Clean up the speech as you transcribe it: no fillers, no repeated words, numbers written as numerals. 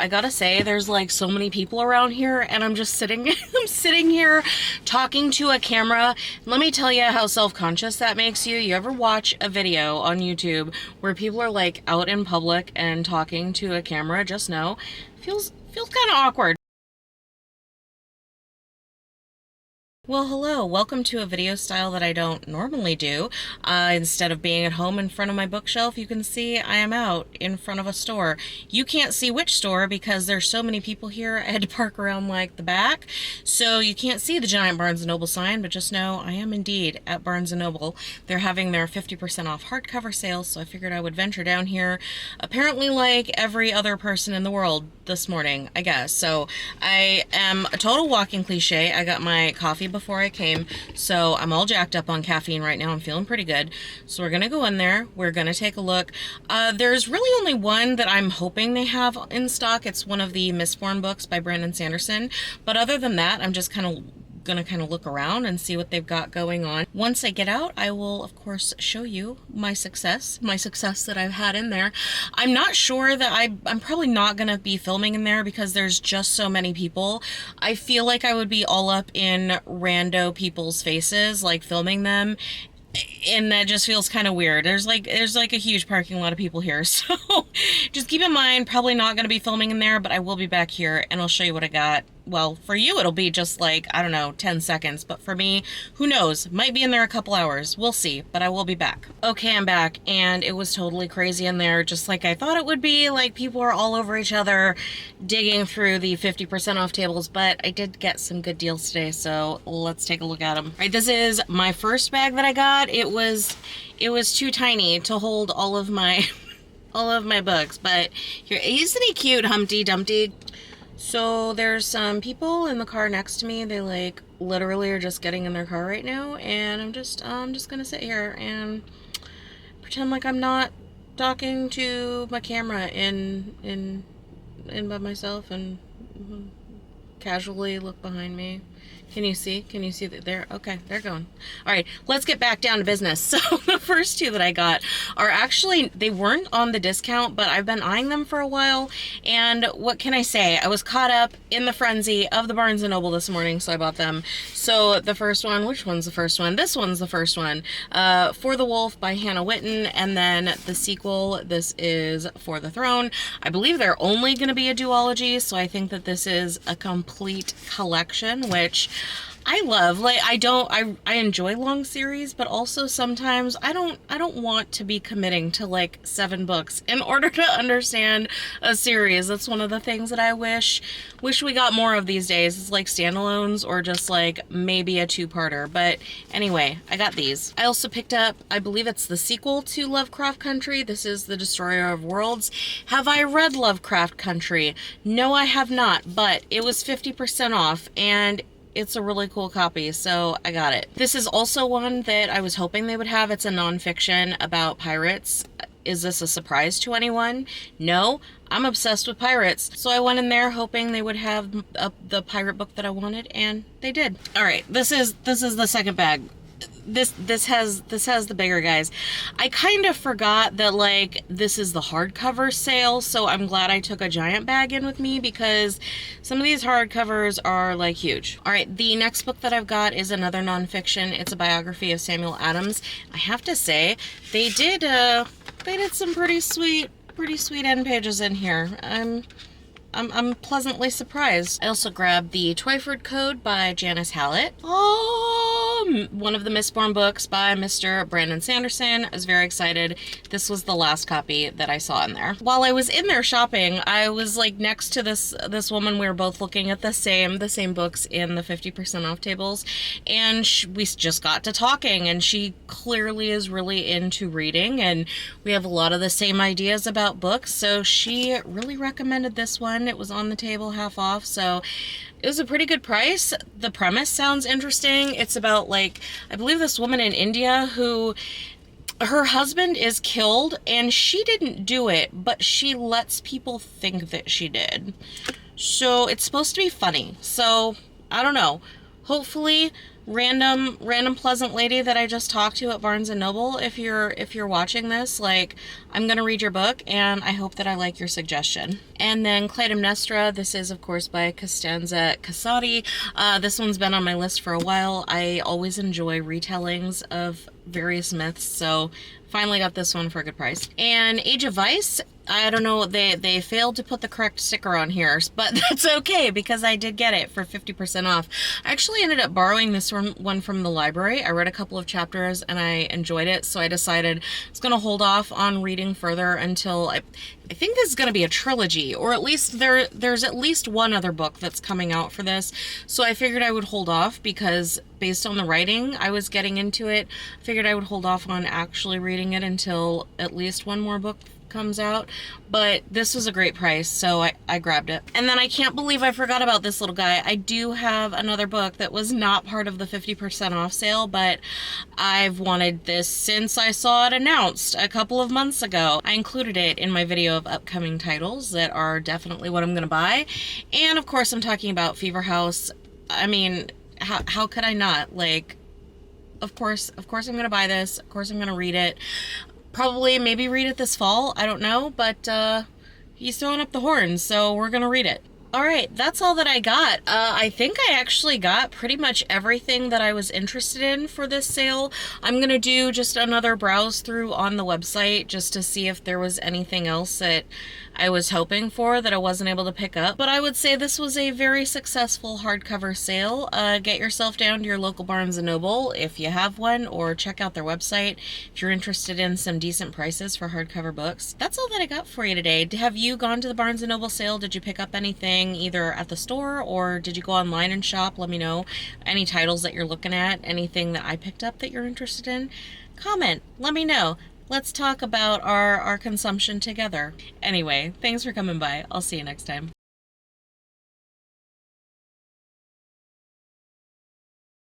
I gotta say, there's like so many people around here, and I'm just sitting, I'm sitting here talking to a camera. Let me tell you how self-conscious that makes you. You ever watch a video on YouTube where people are like out in public and talking to a camera? Just know, feels kind of awkward. Well, hello. Welcome to a video style that I don't normally do. Instead of being at home in front of my bookshelf, you can see I am out in front of a store. You can't see which store because there's so many people here. I had to park around like the back, so you can't see the giant Barnes & Noble sign, but just know I am indeed at Barnes & Noble. They're having their 50% off hardcover sale, so I figured I would venture down here, apparently like every other person in the world this morning, I guess. So I am a total walking cliche. I got my coffee before I came, so I'm all jacked up on caffeine right now. I'm feeling pretty good. So we're gonna go in there. We're gonna take a look. There's really only one that I'm hoping they have in stock. It's one of the Mistborn books by Brandon Sanderson. But other than that, I'm just gonna look around and see what they've got going on. Once I get out, I will of course show you my success that I've had in there. I'm not sure that I'm probably not gonna be filming in there because there's just so many people. I feel like I would be all up in rando people's faces, like filming them, and that just feels kind of weird. There's like a huge parking lot of people here, so just keep in mind, probably not going to be filming in there, but I will be back here and I'll show you what I got. Well, for you it'll be just like, I don't know, 10 seconds, but for me, who knows, might be in there a couple hours. We'll see, but I will be back. Okay, I'm back, and it was totally crazy in there, just like I thought it would be. Like, people are all over each other digging through the 50% off tables, but I did get some good deals today, so let's take a look at them. All right, this is my first bag that I got. It was too tiny to hold all of my all of my books, but here, isn't he cute, Humpty Dumpty? So there's some people in the car next to me. They like literally are just getting in their car right now, and I'm just gonna sit here and pretend like I'm not talking to my camera in by myself, and casually look behind me. Can you see that they're okay? They're going. All right, let's get back down to business. So the first two that I got are actually, they weren't on the discount, but I've been eyeing them for a while. And what can I say? I was caught up in the frenzy of the Barnes & Noble this morning, so I bought them. So the first one, which one's the first one? This one's the first one. For the Wolf by Hannah Whitten, and then the sequel, this is For the Throne. I believe they're only going to be a duology, so I think that this is a complete collection, which I love. Like, I enjoy long series, but also sometimes I don't want to be committing to like 7 books in order to understand a series. That's one of the things that I wish we got more of these days. It's like standalones or just like maybe a 2-parter. But anyway, I got these. I also picked up, I believe it's the sequel to Lovecraft Country. This is The Destroyer of Worlds. Have I read Lovecraft Country? No, I have not, but it was 50% off, and it's a really cool copy, so I got it. This is also one that I was hoping they would have. It's a nonfiction about pirates. Is this a surprise to anyone? No, I'm obsessed with pirates. So I went in there hoping they would have the pirate book that I wanted, and they did. All right, this is the second bag. This has the bigger guys. I kind of forgot that like this is the hardcover sale, so I'm glad I took a giant bag in with me because some of these hardcovers are like huge. All right, the next book that I've got is another nonfiction. It's a biography of Samuel Adams. I have to say they did some pretty sweet end pages in here. I'm pleasantly surprised. I also grabbed the Twyford Code by Janice Hallett. One of the Mistborn books by Mr. Brandon Sanderson. I was very excited. This was the last copy that I saw in there. While I was in there shopping, I was like next to this woman. We were both looking at the same books in the 50% off tables, and we just got to talking, and she clearly is really into reading, and we have a lot of the same ideas about books, so she really recommended this one. It was on the table half off, so it was a pretty good price. The premise sounds interesting. It's about like, I believe this woman in India who, her husband is killed and she didn't do it, but she lets people think that she did. So it's supposed to be funny. So I don't know. Hopefully random pleasant lady that I just talked to at Barnes and Noble, if you're watching this, like, I'm gonna read your book and I hope that I like your suggestion. And then Clytemnestra, this is of course by Costanza Casati. This one's been on my list for a while. I always enjoy retellings of various myths, so finally got this one for a good price. And Age of Vice, I don't know, they failed to put the correct sticker on here, but that's okay because I did get it for 50% off. I actually ended up borrowing this one from the library. I read a couple of chapters and I enjoyed it, so I decided I was going to hold off on reading further until I think this is going to be a trilogy, or at least there's at least one other book that's coming out for this. So I figured I would hold off because based on the writing I was getting into it, I figured I would hold off on actually reading it until at least one more book comes out. But this was a great price, so I grabbed it. And then I can't believe I forgot about this little guy. I do have another book that was not part of the 50% off sale, but I've wanted this since I saw it announced a couple of months ago. I included it in my video of upcoming titles that are definitely what I'm gonna buy. And of course I'm talking about Fever House. I mean, how could I not? Like, of course I'm gonna buy this. Of course I'm gonna read it. Probably maybe read it this fall, I don't know, but he's throwing up the horns, so we're gonna read it. Alright, that's all that I got. I think I actually got pretty much everything that I was interested in for this sale. I'm gonna do just another browse through on the website just to see if there was anything else that I was hoping for that I wasn't able to pick up. But I would say this was a very successful hardcover sale. Get yourself down to your local Barnes & Noble if you have one, or check out their website if you're interested in some decent prices for hardcover books. That's all that I got for you today. Have you gone to the Barnes & Noble sale? Did you pick up anything either at the store, or did you go online and shop? Let me know any titles that you're looking at, anything that I picked up that you're interested in. Comment, let me know. Let's talk about our consumption together. Anyway, thanks for coming by. I'll see you next time.